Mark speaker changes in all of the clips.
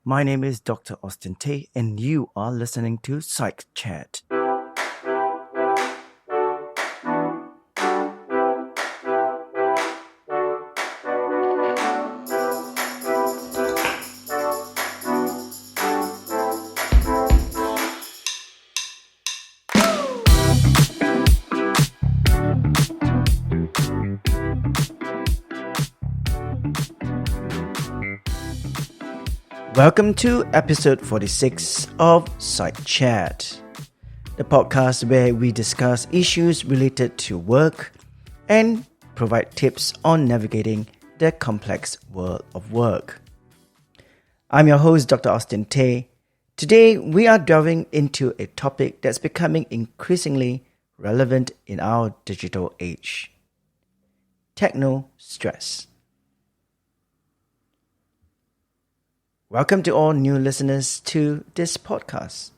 Speaker 1: My name is Dr. Austin Tay, and you are listening to Psychchat. Welcome to episode 46 of Psychchat, the podcast where we discuss issues related to work and provide tips on navigating the complex world of work. I'm your host, Dr. Austin Tay. Today, we are delving into a topic that's becoming increasingly relevant in our digital age: Technostress. Welcome to all new listeners to this podcast.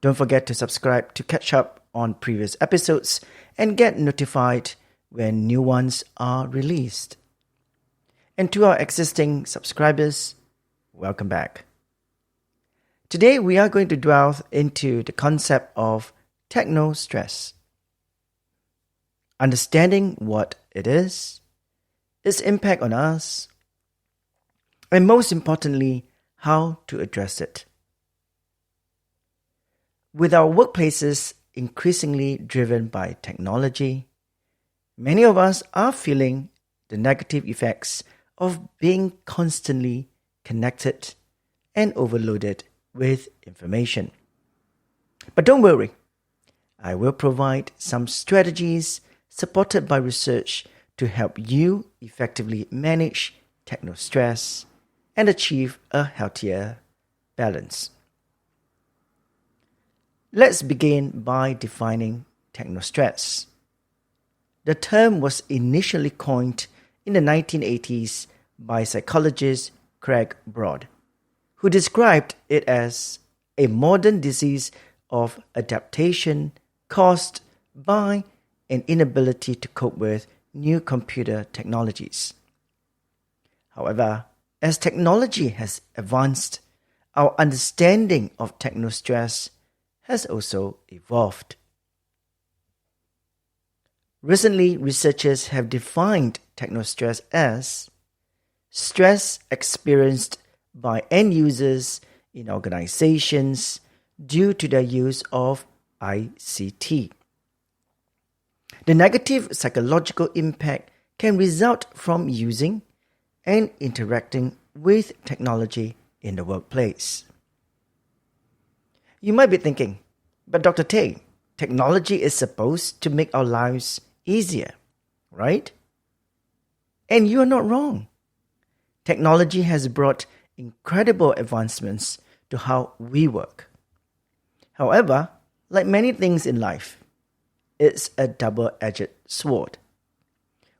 Speaker 1: Don't forget to subscribe to catch up on previous episodes and get notified when new ones are released. And to our existing subscribers, welcome back. Today we are going to delve into the concept of technostress. Understanding what it is, its impact on us, and most importantly, how to address it. With our workplaces increasingly driven by technology, many of us are feeling the negative effects of being constantly connected and overloaded with information. But don't worry, I will provide some strategies supported by research to help you effectively manage technostress and achieve a healthier balance. Let's begin by defining technostress. The term was initially coined in the 1980s by psychologist Craig Broad, who described it as a modern disease of adaptation caused by an inability to cope with new computer technologies. However, as technology has advanced, our understanding of technostress has also evolved. Recently, researchers have defined technostress as stress experienced by end users in organizations due to their use of ICT. The negative psychological impact can result from using and interacting with technology in the workplace. You might be thinking, but Dr. Tay, technology is supposed to make our lives easier, right? And you are not wrong. Technology has brought incredible advancements to how we work. However, like many things in life, it's a double-edged sword.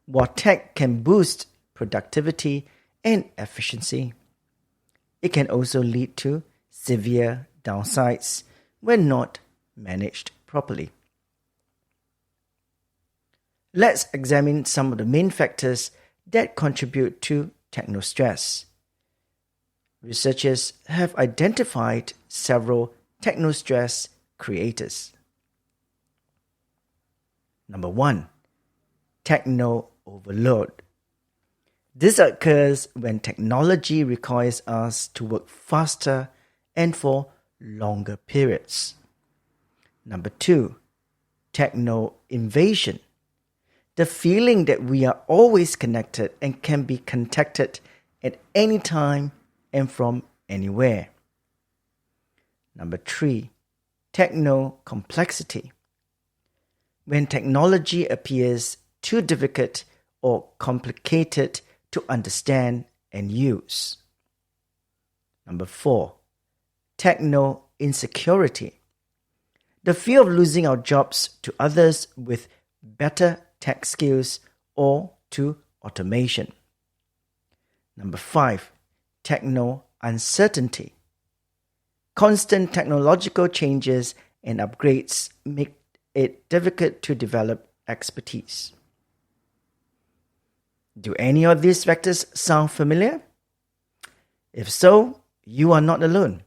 Speaker 1: While tech can boost productivity and efficiency, it can also lead to severe downsides when not managed properly. Let's examine some of the main factors that contribute to technostress. Researchers have identified several technostress creators. Number 1, techno overload. This occurs when technology requires us to work faster and for longer periods. Number 2, techno invasion. The feeling that we are always connected and can be contacted at any time and from anywhere. Number 3, techno complexity. When technology appears too difficult or complicated to understand and use. Number 4, techno insecurity. The fear of losing our jobs to others with better tech skills or to automation. Number 5, techno uncertainty. Constant technological changes and upgrades make it difficult to develop expertise. Do any of these factors sound familiar? If so, you are not alone.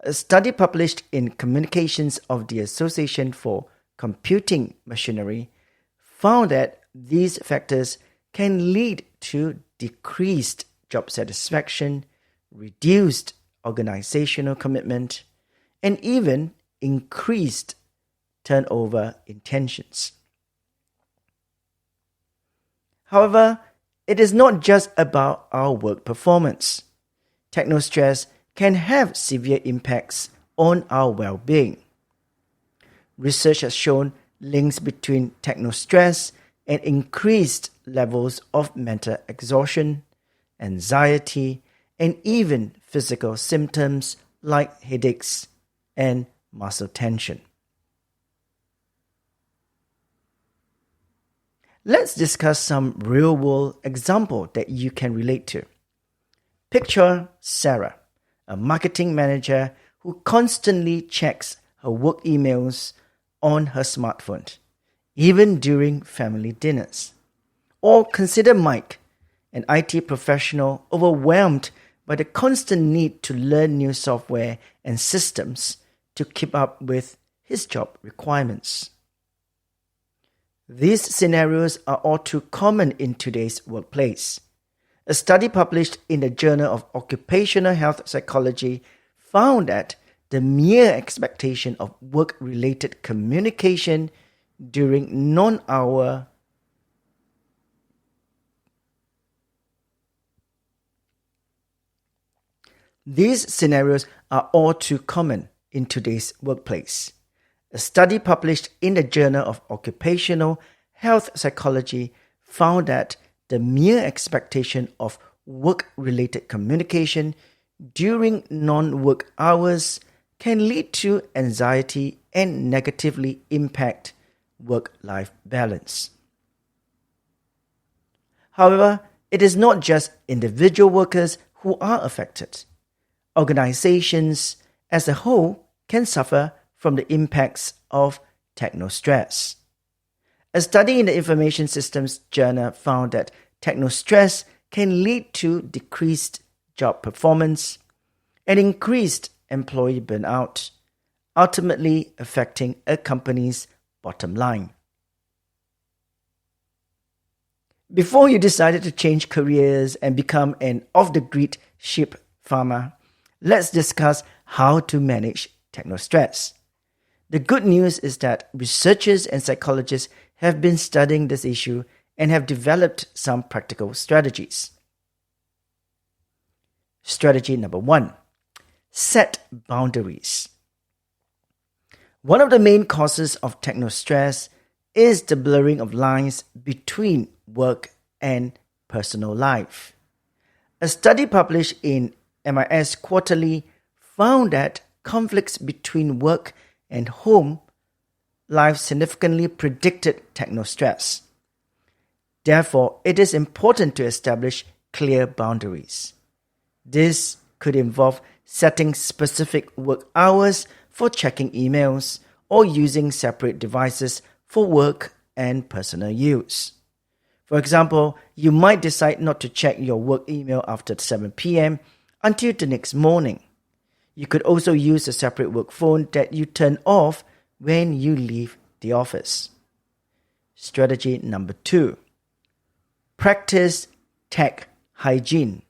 Speaker 1: A study published in Communications of the Association for Computing Machinery found that these factors can lead to decreased job satisfaction, reduced organizational commitment, and even increased turnover intentions. However, it is not just about our work performance. Technostress can have severe impacts on our well-being. Research has shown links between technostress and increased levels of mental exhaustion, anxiety, and even physical symptoms like headaches and muscle tension. Let's discuss some real-world example that you can relate to. Picture Sarah, a marketing manager who constantly checks her work emails on her smartphone, even during family dinners. Or consider Mike, an IT professional overwhelmed by the constant need to learn new software and systems to keep up with his job requirements. These scenarios are all too common in today's workplace. A study published in the Journal of Occupational Health Psychology found that the mere expectation of work-related communication during non-hour These scenarios are all too common in today's workplace. A study published in the Journal of Occupational Health Psychology found that the mere expectation of work-related communication during non-work hours can lead to anxiety and negatively impact work-life balance. However, it is not just individual workers who are affected. Organizations as a whole can suffer from the impacts of technostress. A study in the Information Systems Journal found that technostress can lead to decreased job performance and increased employee burnout, ultimately affecting a company's bottom line. Before you decided to change careers and become an off-the-grid sheep farmer, let's discuss how to manage technostress. The good news is that researchers and psychologists have been studying this issue and have developed some practical strategies. Strategy number 1. Set boundaries. One of the main causes of technostress is the blurring of lines between work and personal life. A study published in MIS Quarterly found that conflicts between work and home life significantly predicted technostress. Therefore, it is important to establish clear boundaries. This could involve setting specific work hours for checking emails or using separate devices for work and personal use. For example, you might decide not to check your work email after 7 p.m. until the next morning. You could also use a separate work phone that you turn off when you leave the office. Strategy number 2. Practice tech hygiene.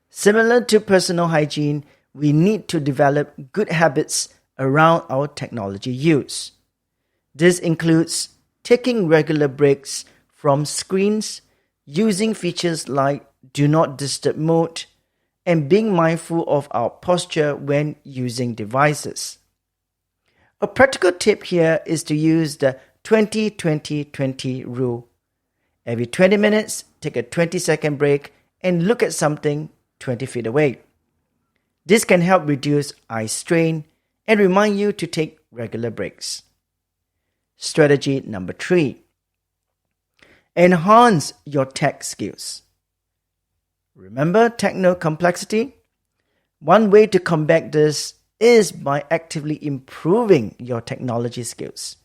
Speaker 1: Similar to personal hygiene, we need to develop good habits around our technology use. This includes taking regular breaks from screens, using features like Do Not Disturb mode, and being mindful of our posture when using devices. A practical tip here is to use the 20-20-20 rule. Every 20 minutes, take a 20-second break and look at something 20 feet away. This can help reduce eye strain and remind you to take regular breaks. Strategy number 3. Enhance your tech skills. Remember techno complexity? One way to combat this is by actively improving your technology skills.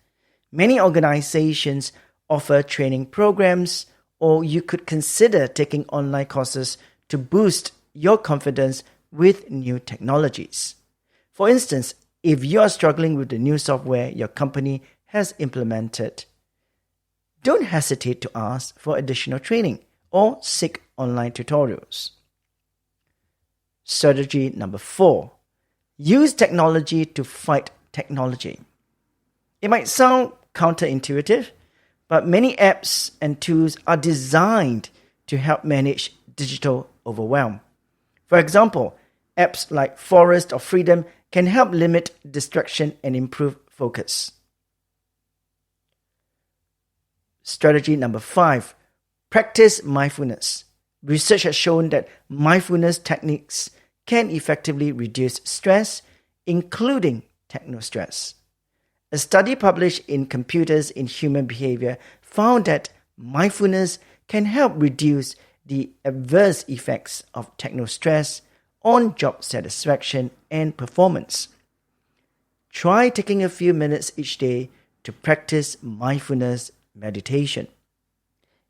Speaker 1: Many organizations offer training programs, or you could consider taking online courses to boost your confidence with new technologies. For instance, if you are struggling with the new software your company has implemented, don't hesitate to ask for additional training or seek online tutorials. Strategy number 4. Use technology to fight technology. It might sound counterintuitive, but many apps and tools are designed to help manage digital overwhelm. For example, apps like Forest or Freedom can help limit distraction and improve focus. Strategy number 5. Practice mindfulness. Research has shown that mindfulness techniques can effectively reduce stress, including technostress. A study published in Computers in Human Behavior found that mindfulness can help reduce the adverse effects of technostress on job satisfaction and performance. Try taking a few minutes each day to practice mindfulness meditation.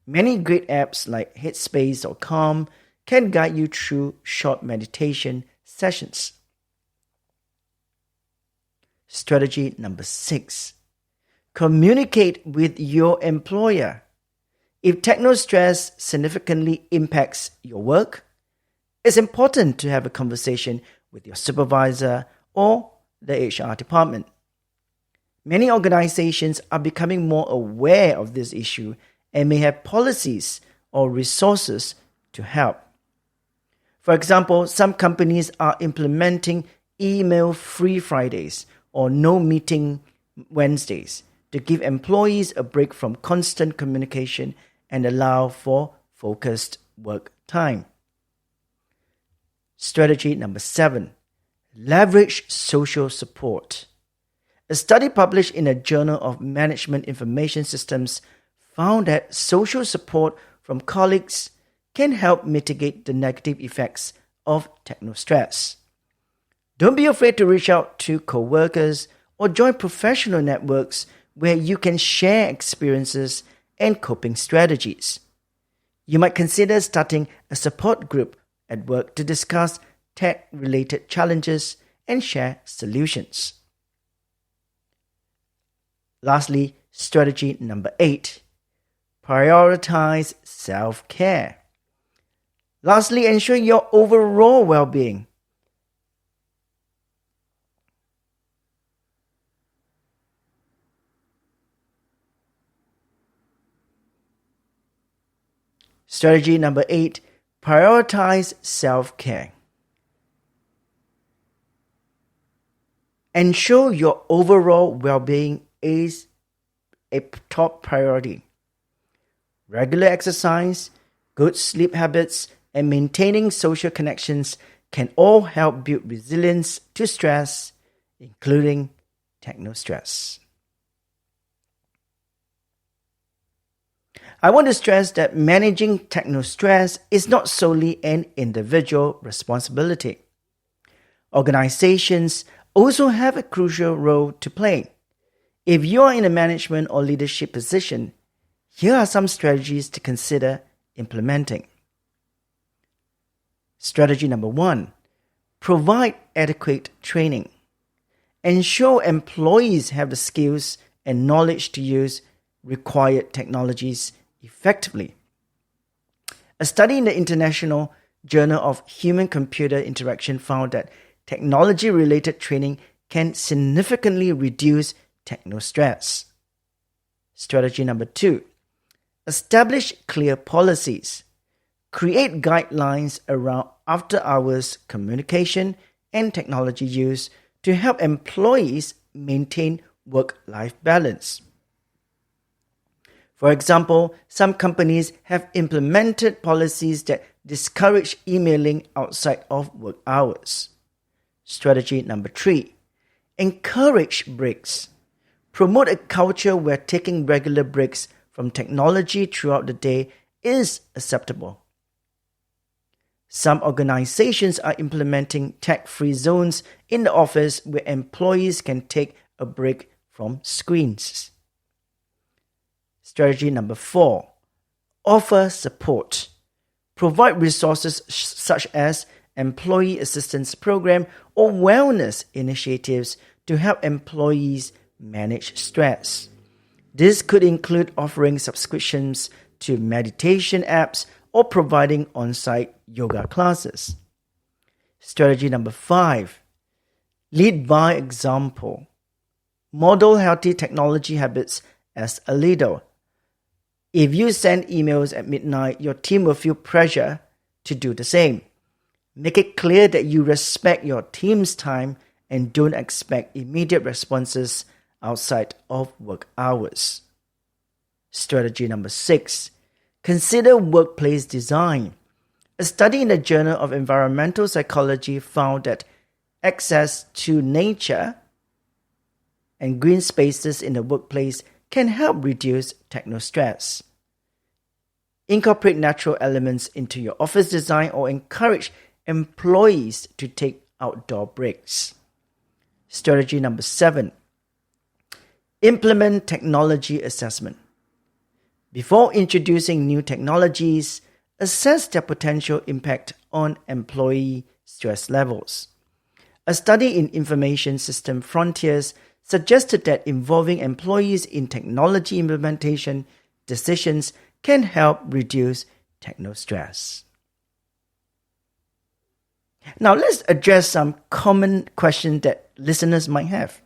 Speaker 1: Many great apps like Headspace or Calm can guide you through short meditation sessions. Strategy number 6. Communicate with your employer. If technostress significantly impacts your work, it's important to have a conversation with your supervisor or the HR department. Many organizations are becoming more aware of this issue and may have policies or resources to help. For example, some companies are implementing email-free Fridays or no-meeting Wednesdays to give employees a break from constant communication and allow for focused work time. Strategy number 7. Leverage social support. A study published in a Journal of Management Information Systems found that social support from colleagues can help mitigate the negative effects of technostress. Don't be afraid to reach out to co-workers or join professional networks where you can share experiences and coping strategies. You might consider starting a support group at work to discuss tech-related challenges and share solutions. Lastly, strategy number 8. Prioritize self-care. Lastly, ensure your overall well-being. Strategy number 8. Prioritize self-care. Ensure your overall well-being is a top priority. Regular exercise, good sleep habits, and maintaining social connections can all help build resilience to stress, including technostress. I want to stress that managing technostress is not solely an individual responsibility. Organizations also have a crucial role to play. If you are in a management or leadership position, here are some strategies to consider implementing. Strategy number 1. Provide adequate training. Ensure employees have the skills and knowledge to use required technologies effectively. A study in the International Journal of Human-Computer Interaction found that technology-related training can significantly reduce technostress. Strategy number 2. Establish clear policies. Create guidelines around after-hours communication and technology use to help employees maintain work-life balance. For example, some companies have implemented policies that discourage emailing outside of work hours. Strategy number 3. Encourage breaks. Promote a culture where taking regular breaks from technology throughout the day is acceptable. Some organizations are implementing tech-free zones in the office where employees can take a break from screens. Strategy number 4. Offer support. Provide resources such as employee assistance program, or wellness initiatives to help employees manage stress. This could include offering subscriptions to meditation apps or providing on-site yoga classes. Strategy number 5, lead by example. Model healthy technology habits as a leader. If you send emails at midnight, your team will feel pressure to do the same. Make it clear that you respect your team's time and don't expect immediate responses outside of work hours. Strategy number 6, consider workplace design. A study in the Journal of Environmental Psychology found that access to nature and green spaces in the workplace can help reduce technostress. Incorporate natural elements into your office design or encourage employees to take outdoor breaks. Strategy number 7, implement technology assessment. Before introducing new technologies, assess their potential impact on employee stress levels. A study in Information System Frontiers suggested that involving employees in technology implementation decisions can help reduce technostress. Now let's address some common questions that listeners might have.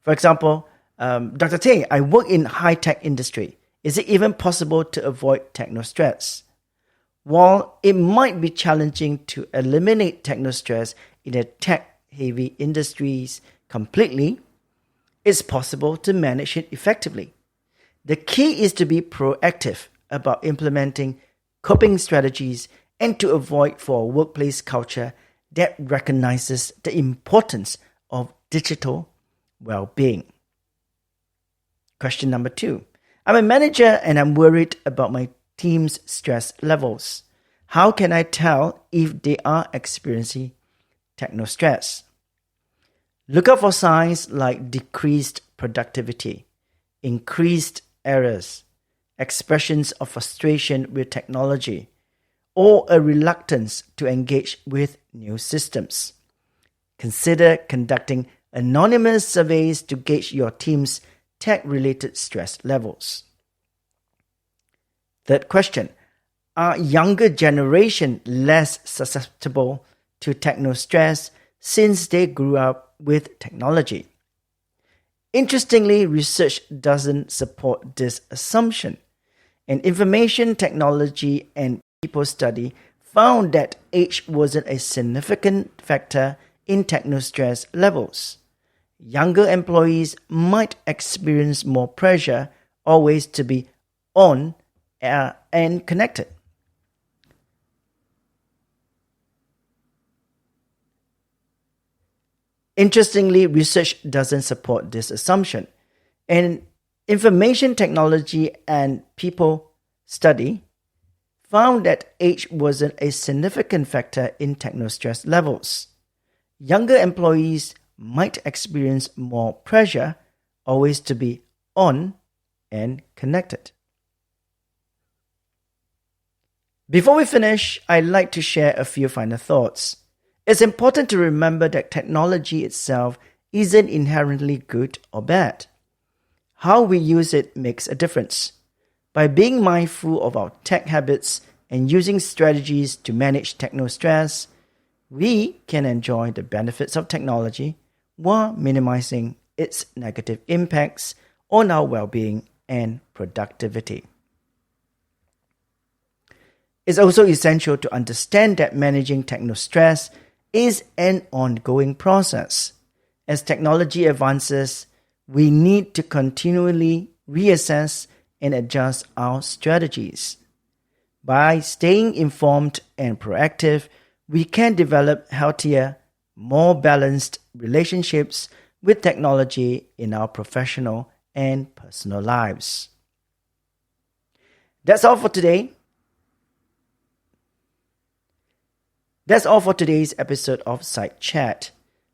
Speaker 1: For example, Dr. Tay, I work in high-tech industry. Is it even possible to avoid technostress? While it might be challenging to eliminate technostress in the tech-heavy industries completely, it's possible to manage it effectively. The key is to be proactive about implementing coping strategies and to avoid for a workplace culture that recognizes the importance of digital well-being. Question number 2. I'm a manager and I'm worried about my team's stress levels. How can I tell if they are experiencing technostress? Look out for signs like decreased productivity, increased errors, expressions of frustration with technology, or a reluctance to engage with new systems. Consider conducting anonymous surveys to gauge your team's tech-related stress levels. Third question, are younger generation less susceptible to technostress since they grew up with technology? Interestingly, research doesn't support this assumption. An information technology and people study found that age wasn't a significant factor in technostress levels. Younger employees might experience more pressure always to be on and connected. Interestingly, research doesn't support this assumption. An information technology and people study found that age wasn't a significant factor in technostress levels. Younger employees might experience more pressure always to be on and connected. Before we finish, I'd like to share a few final thoughts. It's important to remember that technology itself isn't inherently good or bad. How we use it makes a difference. By being mindful of our tech habits and using strategies to manage technostress, we can enjoy the benefits of technology while minimizing its negative impacts on our well-being and productivity. It's also essential to understand that managing technostress is an ongoing process. As technology advances, we need to continually reassess and adjust our strategies. By staying informed and proactive, we can develop healthier, more balanced relationships with technology in our professional and personal lives. That's all for today. That's all for today's episode of Psychchat.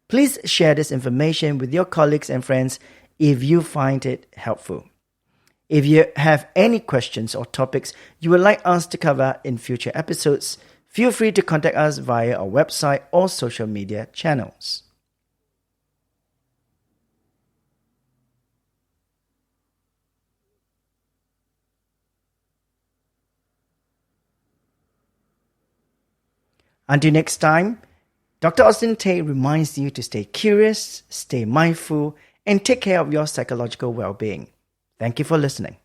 Speaker 1: Please share this information with your colleagues and friends if you find it helpful. If you have any questions or topics you would like us to cover in future episodes, Feel free to contact us via our website or social media channels. Until next time, Dr. Austin Tay reminds you to stay curious, stay mindful, and take care of your psychological well-being. Thank you for listening.